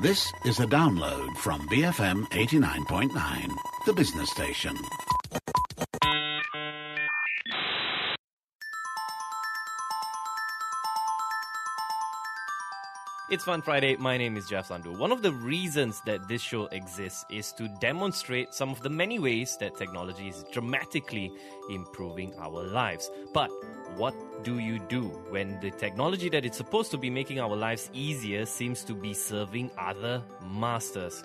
This is a download from BFM 89.9, the business station. It's Fun Friday. My name is Jeff Sandhu. One of the reasons that this show exists is to demonstrate some of the many ways that technology is dramatically improving our lives. But what do you do when the technology that it's supposed to be making our lives easier seems to be serving other masters?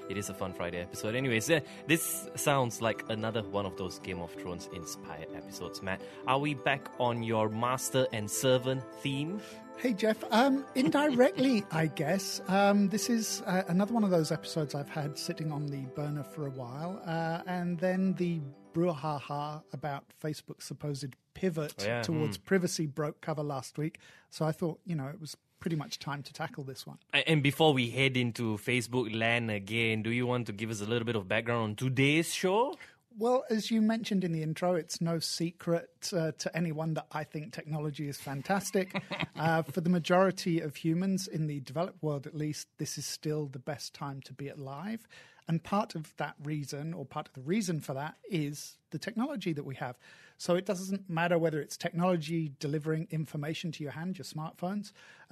It is a Fun Friday episode. Anyways, this sounds like another one of those Game of Thrones inspired episodes, Matt. Are we back on your master and servant theme? Hey, Jeff. Indirectly, I guess. This is another one of those episodes I've had sitting on the burner for a while. And then the brouhaha about Facebook's supposed pivot towards privacy broke cover last week. So I thought, it was pretty much time to tackle this one. And before we head into Facebook land again, do you want to give us a little bit of background on today's show? Well, as you mentioned in the intro, it's no secret to anyone that I think technology is fantastic. For the majority of humans, in the developed world at least, this is still the best time to be alive. And part of that reason, or part of the reason for that, is the technology that we have. So it doesn't matter whether it's technology delivering information to your hand, your smartphones,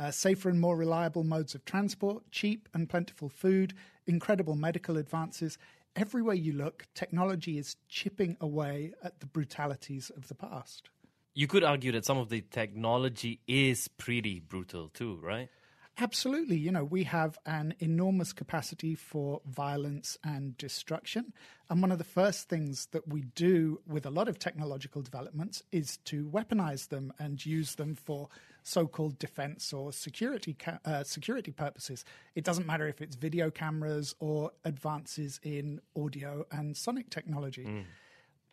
safer and more reliable modes of transport, cheap and plentiful food, incredible medical advances. Everywhere you look, technology is chipping away at the brutalities of the past. You could argue that some of the technology is pretty brutal too, right? Absolutely. We have an enormous capacity for violence and destruction. And one of the first things that we do with a lot of technological developments is to weaponize them and use them for so-called defense or security purposes. It doesn't matter if it's video cameras or advances in audio and sonic technology.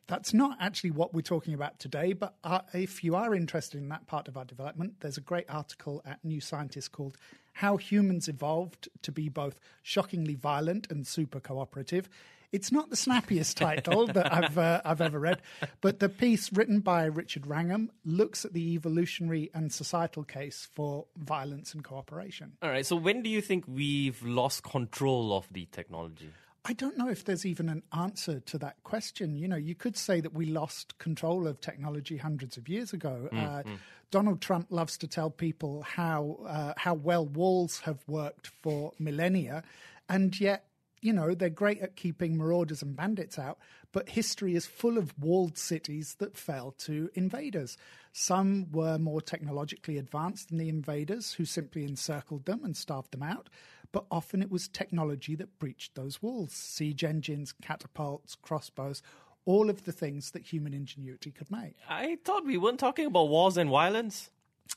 That's not actually what we're talking about today, but if you are interested in that part of our development, there's a great article at New Scientist called How Humans Evolved to Be Both Shockingly Violent and Super Cooperative. It's not the snappiest title that I've ever read, but the piece written by Richard Wrangham looks at the evolutionary and societal case for violence and cooperation. All right, so when do you think we've lost control of the technology? I don't know if there's even an answer to that question. You could say that we lost control of technology hundreds of years ago. Donald Trump loves to tell people how well walls have worked for millennia, and yet, they're great at keeping marauders and bandits out, but history is full of walled cities that fell to invaders. Some were more technologically advanced than the invaders, who simply encircled them and starved them out, but often it was technology that breached those walls. Siege engines, catapults, crossbows, all of the things that human ingenuity could make. I thought we weren't talking about wars and violence.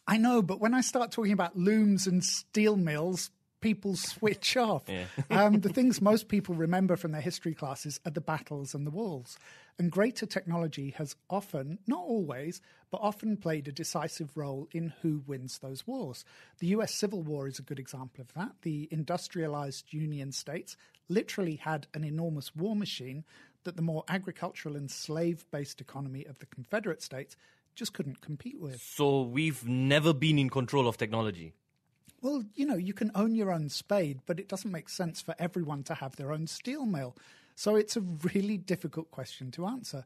I know, but when I start talking about looms and steel mills, people switch off. The things most people remember from their history classes are the battles and the wars. And greater technology has often, not always, but often played a decisive role in who wins those wars. The US Civil War is a good example of that. The industrialized Union states literally had an enormous war machine that the more agricultural and slave-based economy of the Confederate States just couldn't compete with. So we've never been in control of technology. Well, you can own your own spade, but it doesn't make sense for everyone to have their own steel mill. So it's a really difficult question to answer.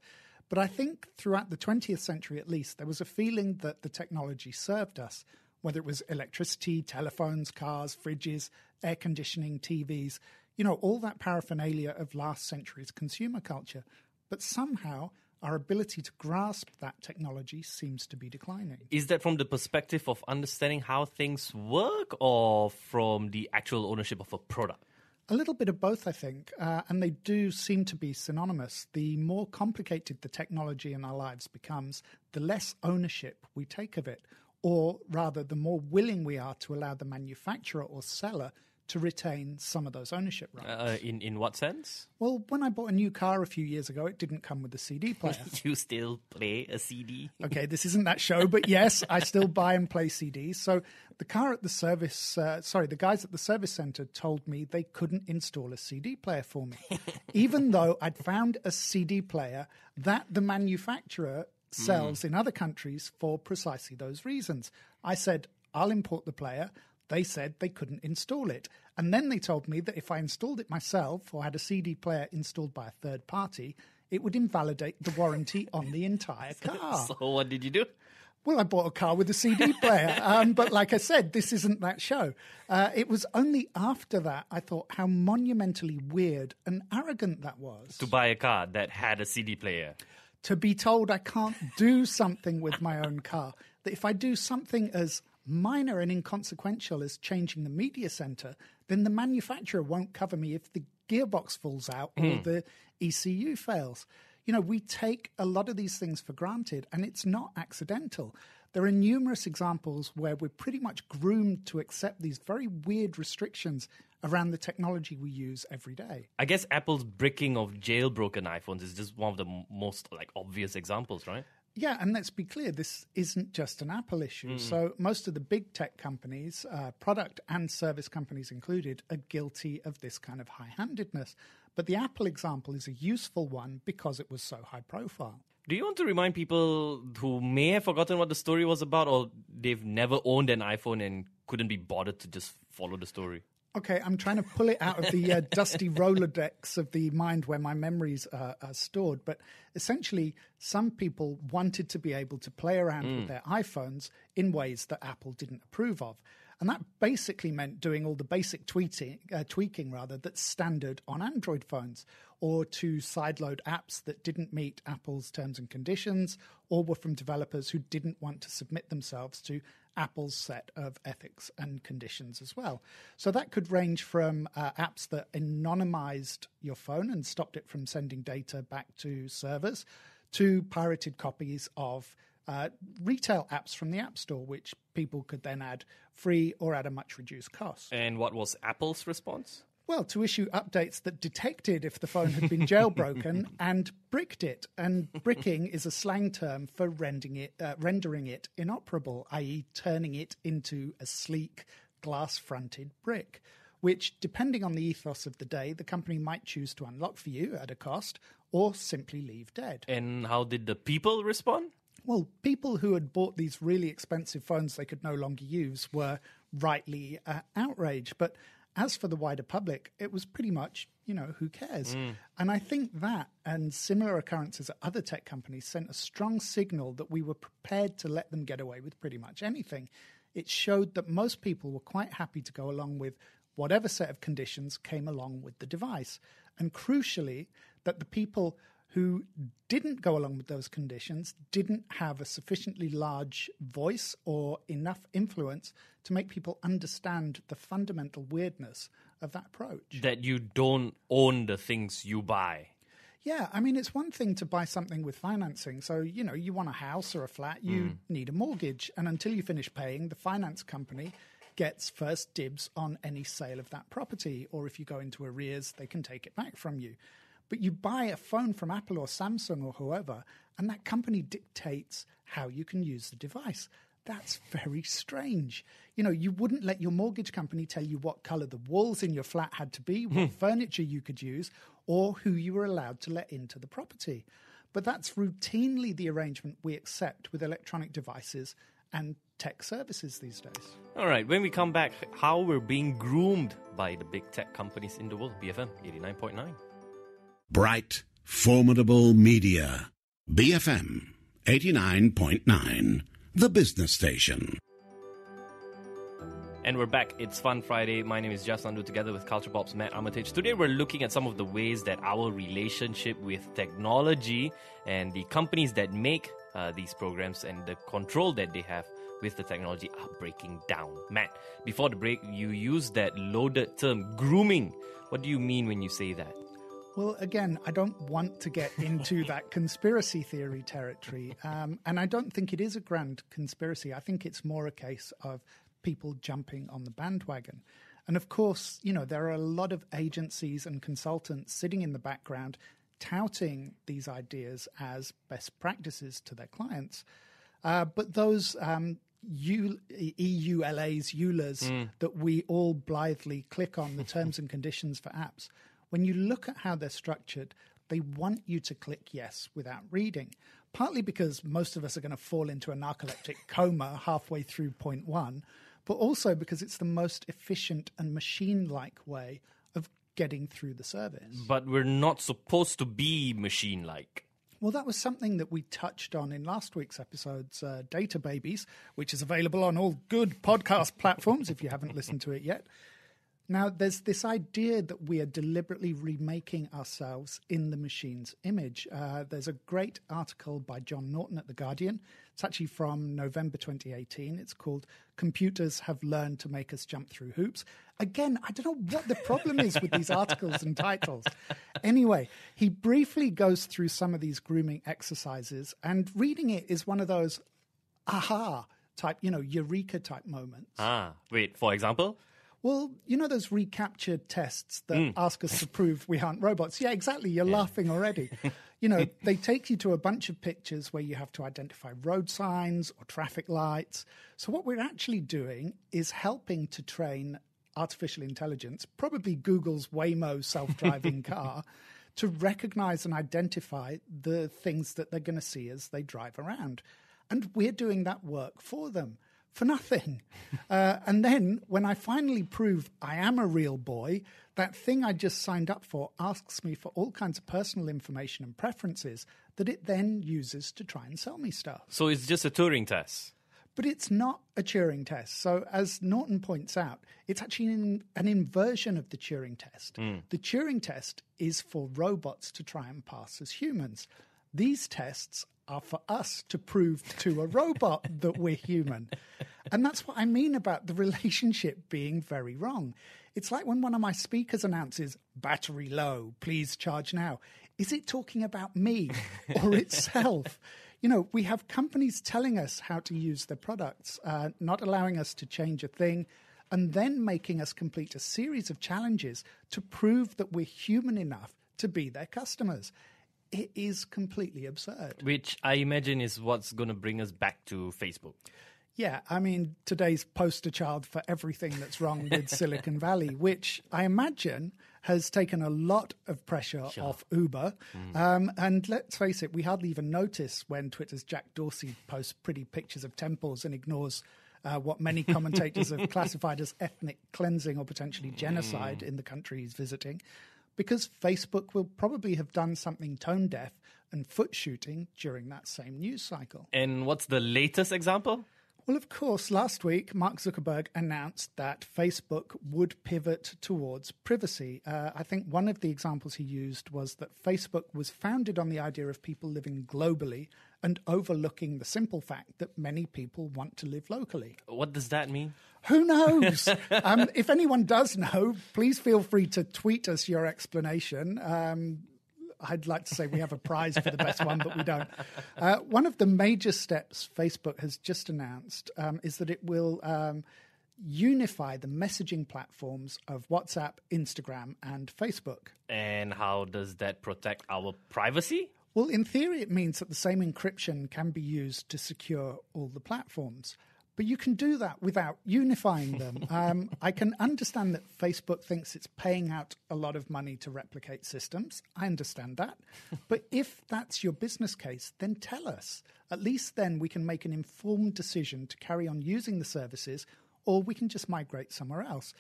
But I think throughout the 20th century, at least, there was a feeling that the technology served us, whether it was electricity, telephones, cars, fridges, air conditioning, TVs, all that paraphernalia of last century's consumer culture. But somehow our ability to grasp that technology seems to be declining. Is that from the perspective of understanding how things work or from the actual ownership of a product? A little bit of both, I think, and they do seem to be synonymous. The more complicated the technology in our lives becomes, the less ownership we take of it, or rather, the more willing we are to allow the manufacturer or seller to retain some of those ownership rights. In what sense? Well, when I bought a new car a few years ago, it didn't come with a CD player. You still play a CD? Okay, this isn't that show, but yes, I still buy and play CDs. So the guys at the service center told me they couldn't install a CD player for me, even though I'd found a CD player that the manufacturer sells in other countries for precisely those reasons. I said, I'll import the player. they said they couldn't install it. And then they told me that if I installed it myself or had a CD player installed by a third party, it would invalidate the warranty on the entire car. So what did you do? Well, I bought a car with a CD player. But like I said, this isn't that show. It was only after that I thought how monumentally weird and arrogant that was. To buy a car that had a CD player. To be told I can't do something with my own car. That if I do something as minor and inconsequential as changing the media center, then the manufacturer won't cover me if the gearbox falls out or the ECU fails. You know, we take a lot of these things for granted, and it's not accidental. There are numerous examples where we're pretty much groomed to accept these very weird restrictions around the technology we use every day. I guess Apple's bricking of jailbroken iPhones is just one of the most obvious examples, right? Yeah, and let's be clear, this isn't just an Apple issue. So most of the big tech companies, product and service companies included, are guilty of this kind of high-handedness. But the Apple example is a useful one because it was so high profile. Do you want to remind people who may have forgotten what the story was about, or they've never owned an iPhone and couldn't be bothered to just follow the story? Okay, I'm trying to pull it out of the dusty Rolodex of the mind where my memories are stored. But essentially, some people wanted to be able to play around with their iPhones in ways that Apple didn't approve of. And that basically meant doing all the basic tweaking that's standard on Android phones, or to sideload apps that didn't meet Apple's terms and conditions, or were from developers who didn't want to submit themselves to Apple's set of ethics and conditions as well. So that could range from apps that anonymized your phone and stopped it from sending data back to servers, to pirated copies of retail apps from the App Store, which people could then add free or at a much reduced cost. And what was Apple's response? Well, to issue updates that detected if the phone had been jailbroken and bricked it. And bricking is a slang term for rendering it inoperable, i.e. turning it into a sleek, glass-fronted brick, which, depending on the ethos of the day, the company might choose to unlock for you at a cost or simply leave dead. And how did the people respond? Well, people who had bought these really expensive phones they could no longer use were rightly outraged. But as for the wider public, it was pretty much, who cares? And I think that and similar occurrences at other tech companies sent a strong signal that we were prepared to let them get away with pretty much anything. It showed that most people were quite happy to go along with whatever set of conditions came along with the device. And crucially, that the people who didn't go along with those conditions didn't have a sufficiently large voice or enough influence to make people understand the fundamental weirdness of that approach. That you don't own the things you buy. Yeah, I mean, it's one thing to buy something with financing. So, you want a house or a flat, you need a mortgage. And until you finish paying, the finance company gets first dibs on any sale of that property. Or if you go into arrears, they can take it back from you. But you buy a phone from Apple or Samsung or whoever, and that company dictates how you can use the device. That's very strange. You wouldn't let your mortgage company tell you what color the walls in your flat had to be, what furniture you could use, or who you were allowed to let into the property. But that's routinely the arrangement we accept with electronic devices and tech services these days. All right, when we come back, how we're being groomed by the big tech companies in the world. BFM 89.9. Bright, formidable media. BFM 89.9, the business station. And we're back. It's Fun Friday. My name is Sandhu, together with Culture Pop's Matt Armitage. Today we're looking at some of the ways that our relationship with technology and the companies that make these programs and the control that they have with the technology are breaking down. Matt, before the break, you used that loaded term, grooming. What do you mean when you say that? Well, again, I don't want to get into that conspiracy theory territory. And I don't think it is a grand conspiracy. I think it's more a case of people jumping on the bandwagon. And of course, there are a lot of agencies and consultants sitting in the background touting these ideas as best practices to their clients. But those EULAs that we all blithely click on, the terms and conditions for apps, when you look at how they're structured, they want you to click yes without reading, partly because most of us are going to fall into a narcoleptic coma halfway through point one, but also because it's the most efficient and machine-like way of getting through the service. But we're not supposed to be machine-like. Well, that was something that we touched on in last week's episode's Data Babies, which is available on all good podcast platforms if you haven't listened to it yet. Now, there's this idea that we are deliberately remaking ourselves in the machine's image. There's a great article by John Norton at The Guardian. It's actually from November 2018. It's called Computers Have Learned to Make Us Jump Through Hoops. Again, I don't know what the problem is with these articles and titles. Anyway, he briefly goes through some of these grooming exercises, and reading it is one of those aha type, eureka type moments. Wait, for example? Well, you know those reCAPTCHA tests that ask us to prove we aren't robots? Yeah, exactly. You're laughing already. They take you to a bunch of pictures where you have to identify road signs or traffic lights. So what we're actually doing is helping to train artificial intelligence, probably Google's Waymo self-driving car, to recognize and identify the things that they're going to see as they drive around. And we're doing that work for them. For nothing. And then when I finally prove I am a real boy, that thing I just signed up for asks me for all kinds of personal information and preferences that it then uses to try and sell me stuff. So it's just a Turing test. But it's not a Turing test. So as Norton points out, it's actually an inversion of the Turing test. The Turing test is for robots to try and pass as humans. These tests are for us to prove to a robot that we're human. And that's what I mean about the relationship being very wrong. It's like when one of my speakers announces, battery low, please charge now. Is it talking about me or itself? We have companies telling us how to use their products, not allowing us to change a thing, and then making us complete a series of challenges to prove that we're human enough to be their customers. It is completely absurd. Which I imagine is what's going to bring us back to Facebook. Yeah, I mean, today's poster child for everything that's wrong with Silicon Valley, which I imagine has taken a lot of pressure off Uber. And let's face it, we hardly even notice when Twitter's Jack Dorsey posts pretty pictures of temples and ignores what many commentators have classified as ethnic cleansing or potentially genocide in the country he's visiting. Because Facebook will probably have done something tone deaf and foot shooting during that same news cycle. And what's the latest example? Well, of course, last week, Mark Zuckerberg announced that Facebook would pivot towards privacy. I think one of the examples he used was that Facebook was founded on the idea of people living globally and overlooking the simple fact that many people want to live locally. What does that mean? Who knows? If anyone does know, please feel free to tweet us your explanation. I'd like to say we have a prize for the best one, but we don't. One of the major steps Facebook has just announced is that it will unify the messaging platforms of WhatsApp, Instagram, and Facebook. And how does that protect our privacy? Well, in theory, it means that the same encryption can be used to secure all the platforms. But you can do that without unifying them. I can understand that Facebook thinks it's paying out a lot of money to replicate systems. I understand that. But if that's your business case, then tell us. At least then we can make an informed decision to carry on using the services, or we can just migrate somewhere else.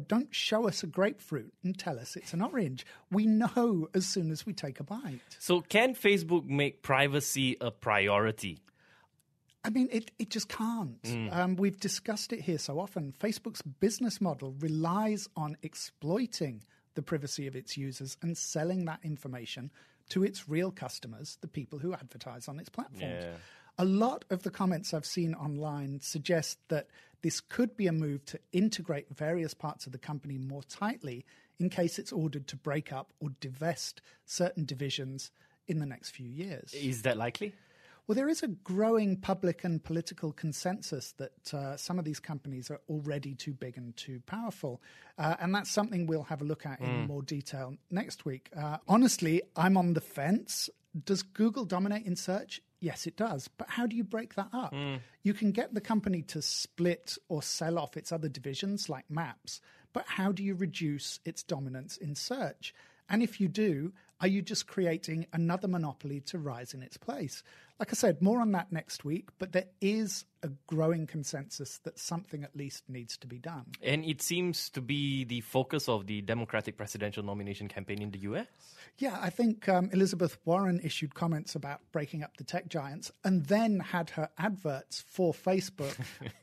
Don't show us a grapefruit and tell us it's an orange. We know as soon as we take a bite. So can Facebook make privacy a priority? I mean, it just can't. We've discussed it here so often. Facebook's business model relies on exploiting the privacy of its users and selling that information to its real customers, the people who advertise on its platforms. Yeah. A lot of the comments I've seen online suggest that this could be a move to integrate various parts of the company more tightly in case it's ordered to break up or divest certain divisions in the next few years. Is that likely? Well, there is a growing public and political consensus that some of these companies are already too big and too powerful. And that's something we'll have a look at in more detail next week. Honestly, I'm on the fence. Does Google dominate in search? Yes, it does. But how do you break that up? You can get the company to split or sell off its other divisions like Maps. But how do you reduce its dominance in search? And if you do, are you just creating another monopoly to rise in its place? Like I said, more on that next week, but there is a growing consensus that something at least needs to be done. And it seems to be the focus of the Democratic presidential nomination campaign in the US. Yeah, I think Elizabeth Warren issued comments about breaking up the tech giants and then had her adverts for Facebook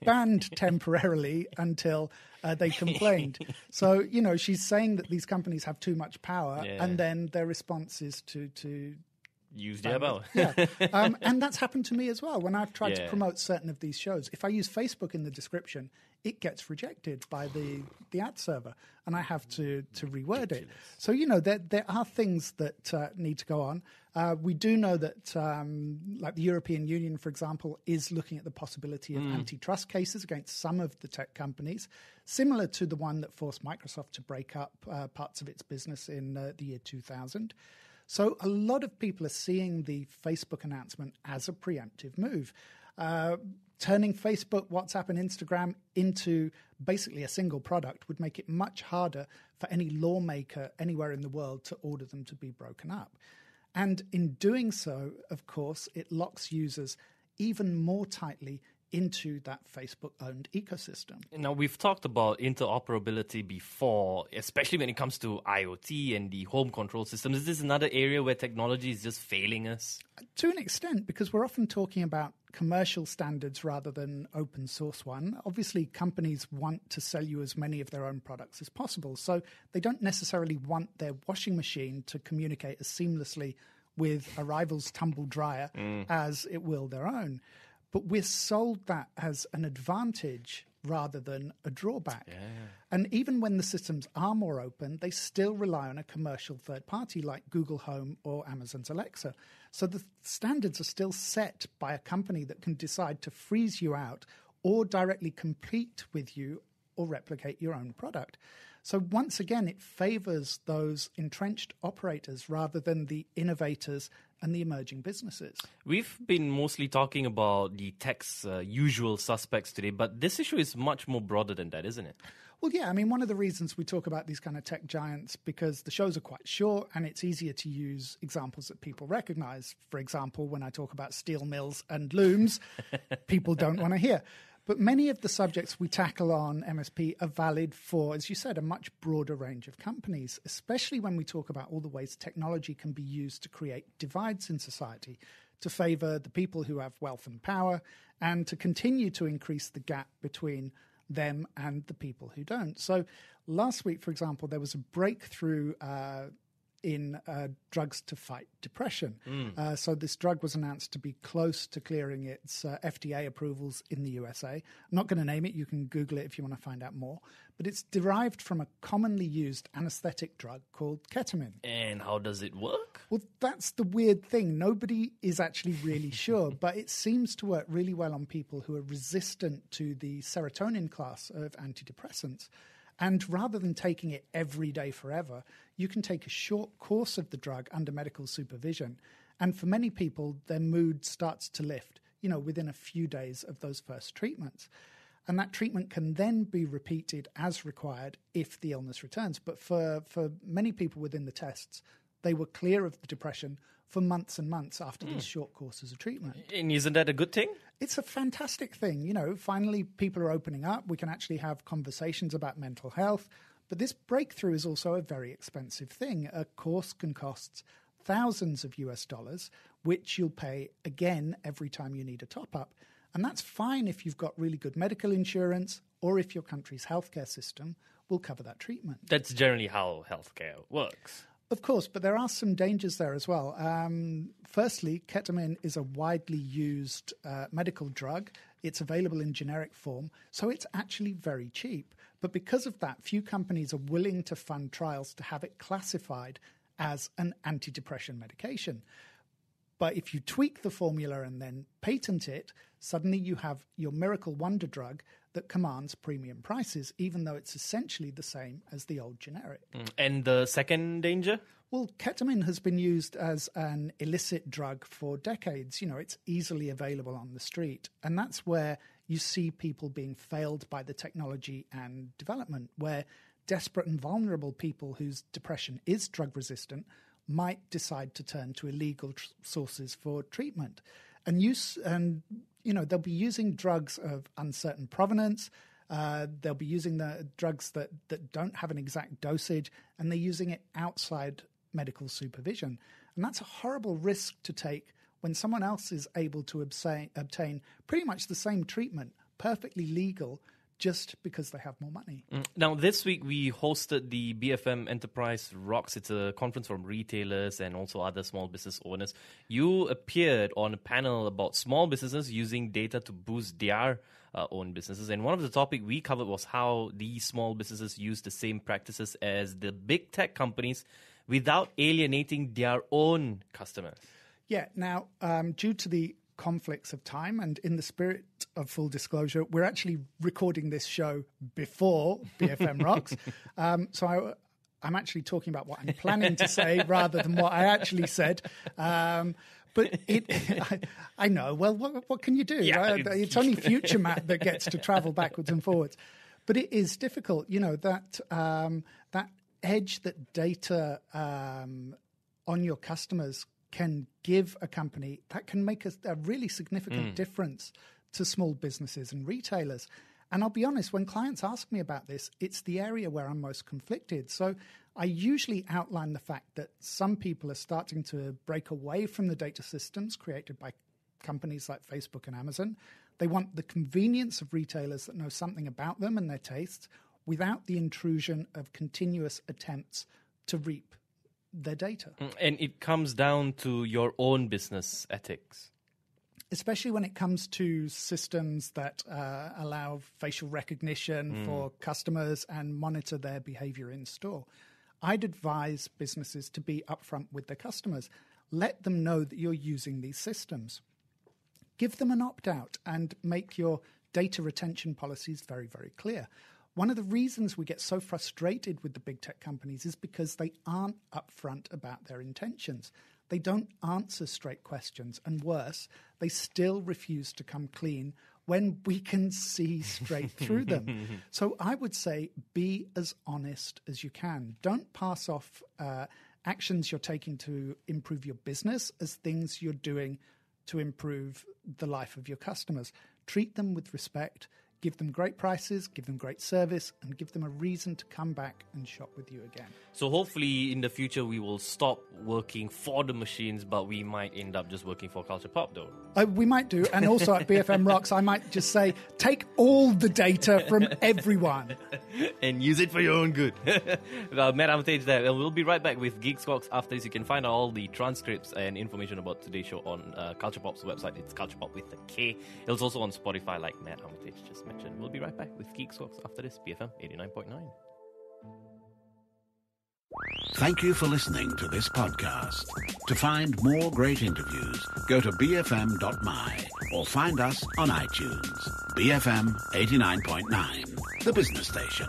banned temporarily until they complained. So, she's saying that these companies have too much power, and then their response is to use their power. Yeah. And that's happened to me as well. When I've tried to promote certain of these shows, if I use Facebook in the description, it gets rejected by the ad server, and I have to reword it. So, there are things that need to go on. We do know that, like the European Union, for example, is looking at the possibility of antitrust cases against some of the tech companies, similar to the one that forced Microsoft to break up parts of its business in the year 2000. So a lot of people are seeing the Facebook announcement as a preemptive move. Turning Facebook, WhatsApp, and Instagram into basically a single product would make it much harder for any lawmaker anywhere in the world to order them to be broken up. And in doing so, of course, it locks users even more tightly into that Facebook-owned ecosystem. Now, we've talked about interoperability before, especially when it comes to IoT and the home control systems. Is this another area where technology is just failing us? To an extent, because we're often talking about commercial standards rather than open source one. Obviously, companies want to sell you as many of their own products as possible, so they don't necessarily want their washing machine to communicate as seamlessly with a rival's tumble dryer as it will their own. But we're sold that as an advantage rather than a drawback. Yeah. And even when the systems are more open, they still rely on a commercial third party like Google Home or Amazon's Alexa. So the standards are still set by a company that can decide to freeze you out or directly compete with you or replicate your own product. So once again, it favors those entrenched operators rather than the innovators and the emerging businesses. We've been mostly talking about the tech's usual suspects today, but this issue is much more broader than that, isn't it? Well, yeah, I mean, one of the reasons we talk about these kind of tech giants because the shows are quite short and it's easier to use examples that people recognize. For example, when I talk about steel mills and looms, people don't want to hear. But many of the subjects we tackle on MSP are valid for, as you said, a much broader range of companies, especially when we talk about all the ways technology can be used to create divides in society, to favor the people who have wealth and power, and to continue to increase the gap between them and the people who don't. So last week, for example, there was a breakthrough in drugs to fight depression. So this drug was announced to be close to clearing its FDA approvals in the USA. I'm not going to name it. You can Google it if you want to find out more. But it's derived from a commonly used anesthetic drug called ketamine. And how does it work? Well, that's the weird thing. Nobody is actually really sure, but it seems to work really well on people who are resistant to the serotonin class of antidepressants. And rather than taking it every day forever, you can take a short course of the drug under medical supervision. And for many people, their mood starts to lift, within a few days of those first treatments. And that treatment can then be repeated as required if the illness returns. But for many people within the tests, they were clear of the depression for months and months after these short courses of treatment. And isn't that a good thing? It's a fantastic thing. Finally, people are opening up. We can actually have conversations about mental health. But this breakthrough is also a very expensive thing. A course can cost thousands of US dollars, which you'll pay again every time you need a top-up. And that's fine if you've got really good medical insurance or if your country's healthcare system will cover that treatment. That's generally how healthcare works. Of course, but there are some dangers there as well. Firstly, ketamine is a widely used medical drug. It's available in generic form, so it's actually very cheap. But because of that, few companies are willing to fund trials to have it classified as an antidepressant medication. But if you tweak the formula and then patent it, suddenly you have your miracle wonder drug that commands premium prices, even though it's essentially the same as the old generic. And the second danger? Well, ketamine has been used as an illicit drug for decades. It's easily available on the street. And that's where you see people being failed by the technology and development, where desperate and vulnerable people whose depression is drug resistant might decide to turn to illegal sources for treatment. they'll be using drugs of uncertain provenance. They'll be using the drugs that don't have an exact dosage, and they're using it outside medical supervision. And that's a horrible risk to take when someone else is able to obtain pretty much the same treatment, perfectly legal, just because they have more money. Now, this week we hosted the BFM Enterprise Rocks. It's a conference from retailers and also other small business owners. You appeared on a panel about small businesses using data to boost their own businesses. And one of the topics we covered was how these small businesses use the same practices as the big tech companies without alienating their own customers. Yeah. Now, due to the conflicts of time and in the spirit of full disclosure, we're actually recording this show before BFM Rocks. So I'm actually talking about what I'm planning to say rather than what I actually said. But I know. Well, what can you do? Yeah, right? It's only Future Matt that gets to travel backwards and forwards. But it is difficult, that edge that data on your customers can give a company, that can make a really significant difference to small businesses and retailers. And I'll be honest, when clients ask me about this, it's the area where I'm most conflicted. So I usually outline the fact that some people are starting to break away from the data systems created by companies like Facebook and Amazon. They want the convenience of retailers that know something about them and their tastes without the intrusion of continuous attempts to reap their data. And it comes down to your own business ethics. Especially when it comes to systems that allow facial recognition for customers and monitor their behavior in store. I'd advise businesses to be upfront with their customers. Let them know that you're using these systems. Give them an opt-out and make your data retention policies very, very clear. One of the reasons we get so frustrated with the big tech companies is because they aren't upfront about their intentions. They don't answer straight questions, and worse, they still refuse to come clean when we can see straight through them. So I would say be as honest as you can. Don't pass off actions you're taking to improve your business as things you're doing to improve the life of your customers. Treat them with respect. Give them great prices, give them great service, and give them a reason to come back and shop with you again. So hopefully in the future we will stop working for the machines, but we might end up just working for Culture Pop though. We might do. And also at BFM Rocks, I might just say, take all the data from everyone. And use it for your own good. Matt Armitage there. And we'll be right back with Geek Squawks after this. You can find out all the transcripts and information about today's show on Culture Pop's website. It's Culture Pop with a K. It's also on Spotify like Matt Armitage just mentioned. We'll be right back with Geek Squawks after this. BFM 89.9. Thank you for listening to this podcast. To find more great interviews, go to bfm.my or find us on iTunes. BFM 89.9, the business station.